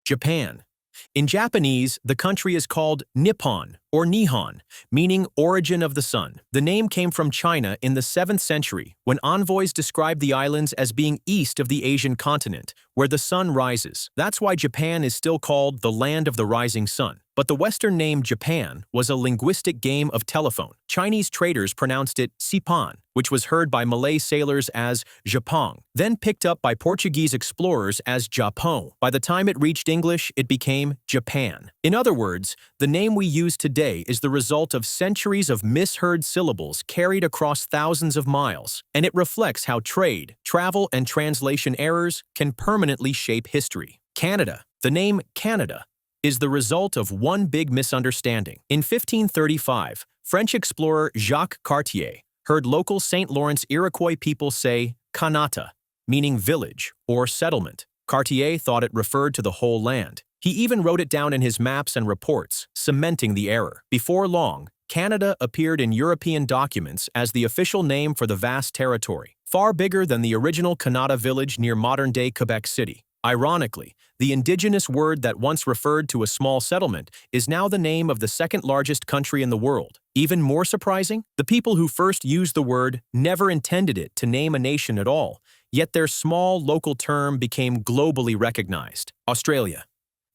Japan. In Japanese, the country is called Nippon or Nihon, meaning origin of the sun. The name came from China in the 7th century when envoys described the islands as being east of the Asian continent, where the sun rises. That's why Japan is still called the land of the rising sun. But the Western name Japan was a linguistic game of telephone. Chinese traders pronounced it Sipan, which was heard by Malay sailors as Japong, then picked up by Portuguese explorers as Japão. By the time it reached English, it became Japan. In other words, the name we use today is the result of centuries of misheard syllables carried across thousands of miles, and it reflects how trade, travel, and translation errors can permanently shape history. Canada. The name Canada is the result of one big misunderstanding. In 1535, French explorer Jacques Cartier heard local St. Lawrence Iroquois people say Kanata, meaning village or settlement. Cartier thought it referred to the whole land. He even wrote it down in his maps and reports, cementing the error. Before long, Canada appeared in European documents as the official name for the vast territory, far bigger than the original Kanata village near modern-day Quebec City. Ironically, the indigenous word that once referred to a small settlement is now the name of the second-largest country in the world. Even more surprising, the people who first used the word never intended it to name a nation at all, yet their small local term became globally recognized. Australia.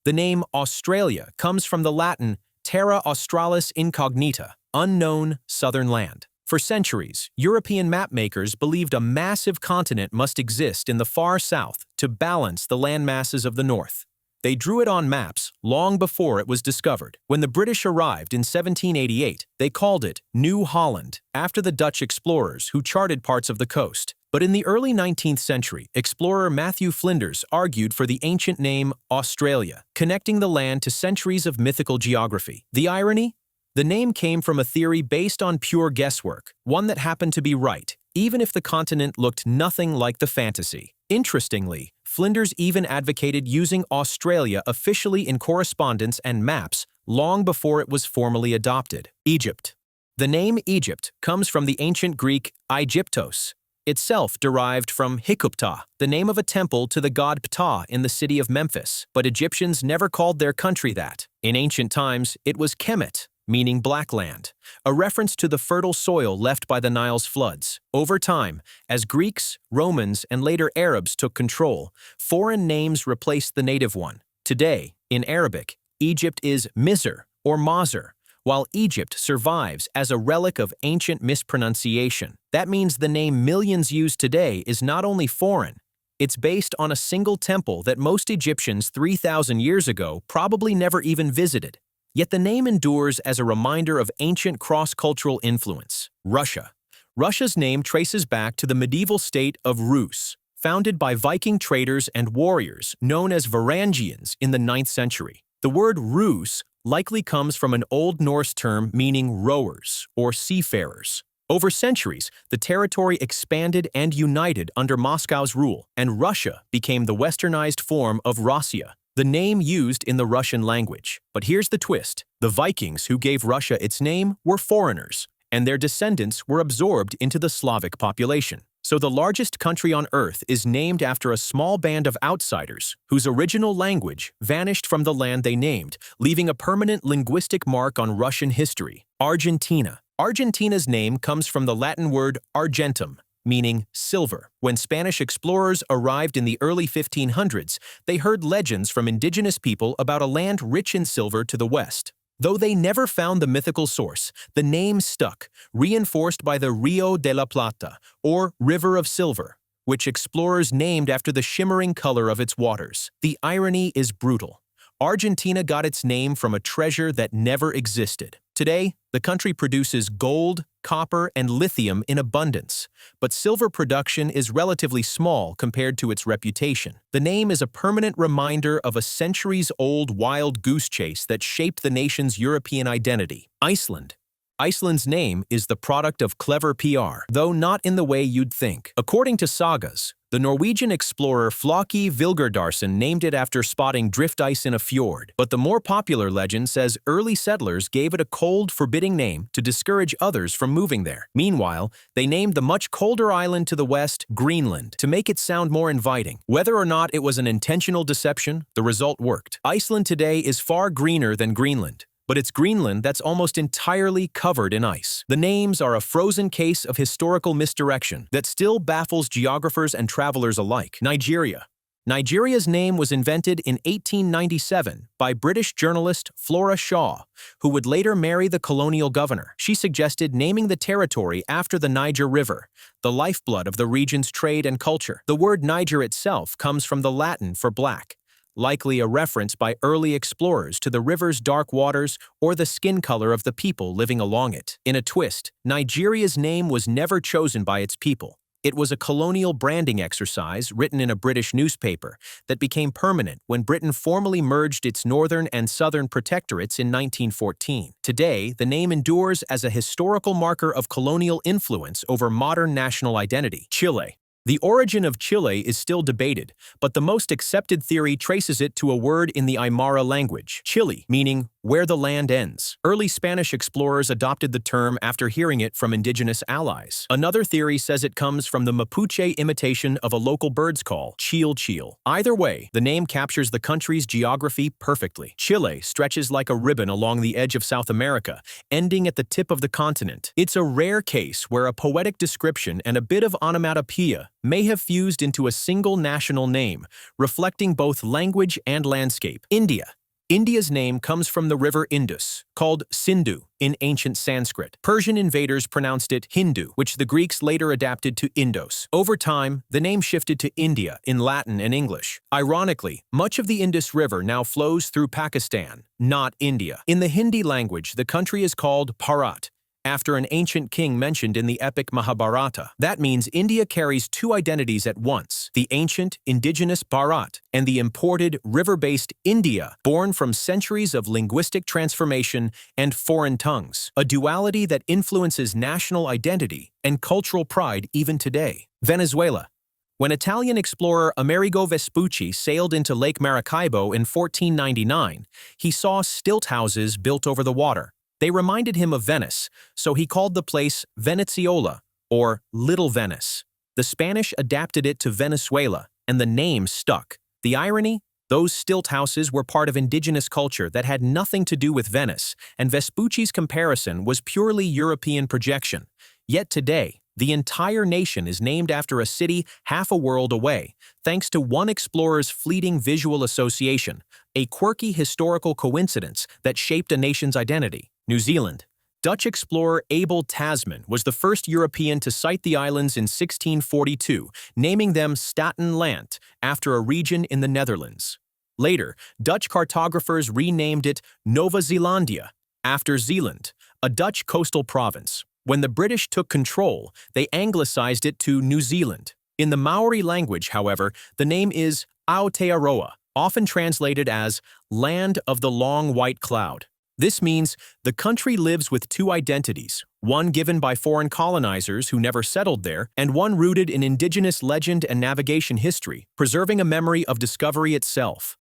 The name Australia comes from the Latin terra australis incognita, unknown southern land. For centuries, European mapmakers believed a massive continent must exist in the far south to balance the landmasses of the north. They drew it on maps long before it was discovered. When the British arrived in 1788, they called it New Holland, after the Dutch explorers who charted parts of the coast. But in the early 19th century, explorer Matthew Flinders argued for the ancient name Australia, connecting the land to centuries of mythical geography. The irony? The name came from a theory based on pure guesswork, one that happened to be right, even if the continent looked nothing like the fantasy. Interestingly, Flinders even advocated using Australia officially in correspondence and maps long before it was formally adopted. Egypt. The name Egypt comes from the ancient Greek Aegyptos, itself derived from Hikupta, the name of a temple to the god Ptah in the city of Memphis. But Egyptians never called their country that. In ancient times, it was Kemet, meaning black land, a reference to the fertile soil left by the Nile's floods. Over time, as Greeks, Romans, and later Arabs took control, foreign names replaced the native one. Today, in Arabic, Egypt is Mizr or Mazr, while Egypt survives as a relic of ancient mispronunciation. That means the name millions use today is not only foreign, it's based on a single temple that most Egyptians 3,000 years ago probably never even visited. Yet the name endures as a reminder of ancient cross-cultural influence. Russia. Russia's name traces back to the medieval state of Rus, founded by Viking traders and warriors known as Varangians in the 9th century. The word Rus likely comes from an Old Norse term meaning rowers or seafarers. Over centuries, the territory expanded and united under Moscow's rule, and Russia became the westernized form of Rossiya, the name used in the Russian language. But here's the twist. The Vikings who gave Russia its name were foreigners, and their descendants were absorbed into the Slavic population. So the largest country on Earth is named after a small band of outsiders whose original language vanished from the land they named, leaving a permanent linguistic mark on Russian history. Argentina. Argentina's name comes from the Latin word argentum, meaning silver. When Spanish explorers arrived in the early 1500s, they heard legends from indigenous people about a land rich in silver to the west. Though they never found the mythical source, the name stuck, reinforced by the Rio de la Plata, or River of Silver, which explorers named after the shimmering color of its waters. The irony is brutal. Argentina got its name from a treasure that never existed. Today, the country produces gold, copper, and lithium in abundance, but silver production is relatively small compared to its reputation. The name is a permanent reminder of a centuries-old wild goose chase that shaped the nation's European identity. Iceland. Iceland's name is the product of clever PR, though not in the way you'd think. According to sagas, The Norwegian explorer Floki Vilgerdarsen named it after spotting drift ice in a fjord, but the more popular legend says early settlers gave it a cold, forbidding name to discourage others from moving there. Meanwhile, they named the much colder island to the west Greenland to make it sound more inviting. Whether or not it was an intentional deception, the result worked. Iceland today is far greener than Greenland, but it's Greenland that's almost entirely covered in ice. The names are a frozen case of historical misdirection that still baffles geographers and travelers alike. Nigeria. Nigeria's name was invented in 1897 by British journalist Flora Shaw, who would later marry the colonial governor. She suggested naming the territory after the Niger River, the lifeblood of the region's trade and culture. The word Niger itself comes from the Latin for black, likely a reference by early explorers to the river's dark waters or the skin color of the people living along it. In a twist, Nigeria's name was never chosen by its people. It was a colonial branding exercise written in a British newspaper that became permanent when Britain formally merged its northern and southern protectorates in 1914. Today, the name endures as a historical marker of colonial influence over modern national identity. Chile. The origin of Chile is still debated, but the most accepted theory traces it to a word in the Aymara language, Chile, meaning where the land ends. Early Spanish explorers adopted the term after hearing it from indigenous allies. Another theory says it comes from the Mapuche imitation of a local bird's call, chil chil. Either way, the name captures the country's geography perfectly. Chile stretches like a ribbon along the edge of South America, ending at the tip of the continent. It's a rare case where a poetic description and a bit of onomatopoeia may have fused into a single national name, reflecting both language and landscape. India. India's name comes from the river Indus, called Sindhu in ancient Sanskrit. Persian invaders pronounced it Hindu, which the Greeks later adapted to Indos. Over time, the name shifted to India in Latin and English. Ironically, much of the Indus River now flows through Pakistan, not India. In the Hindi language, the country is called Bharat, after an ancient king mentioned in the epic Mahabharata. That means India carries two identities at once, the ancient, indigenous Bharat and the imported, river-based India, born from centuries of linguistic transformation and foreign tongues, a duality that influences national identity and cultural pride even today. Venezuela. When Italian explorer Amerigo Vespucci sailed into Lake Maracaibo in 1499, he saw stilt houses built over the water. They reminded him of Venice, so he called the place Venezuela, or Little Venice. The Spanish adapted it to Venezuela, and the name stuck. The irony? Those stilt houses were part of indigenous culture that had nothing to do with Venice, and Vespucci's comparison was purely European projection. Yet today, the entire nation is named after a city half a world away, thanks to one explorer's fleeting visual association, a quirky historical coincidence that shaped a nation's identity. New Zealand. Dutch explorer Abel Tasman was the first European to sight the islands in 1642, naming them Staten Land after a region in the Netherlands. Later, Dutch cartographers renamed it Nova Zeelandia, after Zeeland, a Dutch coastal province. When the British took control, they anglicized it to New Zealand. In the Maori language, however, the name is Aotearoa, often translated as Land of the Long White Cloud. This means the country lives with two identities, one given by foreign colonizers who never settled there, and one rooted in indigenous legend and navigation history, preserving a memory of discovery itself.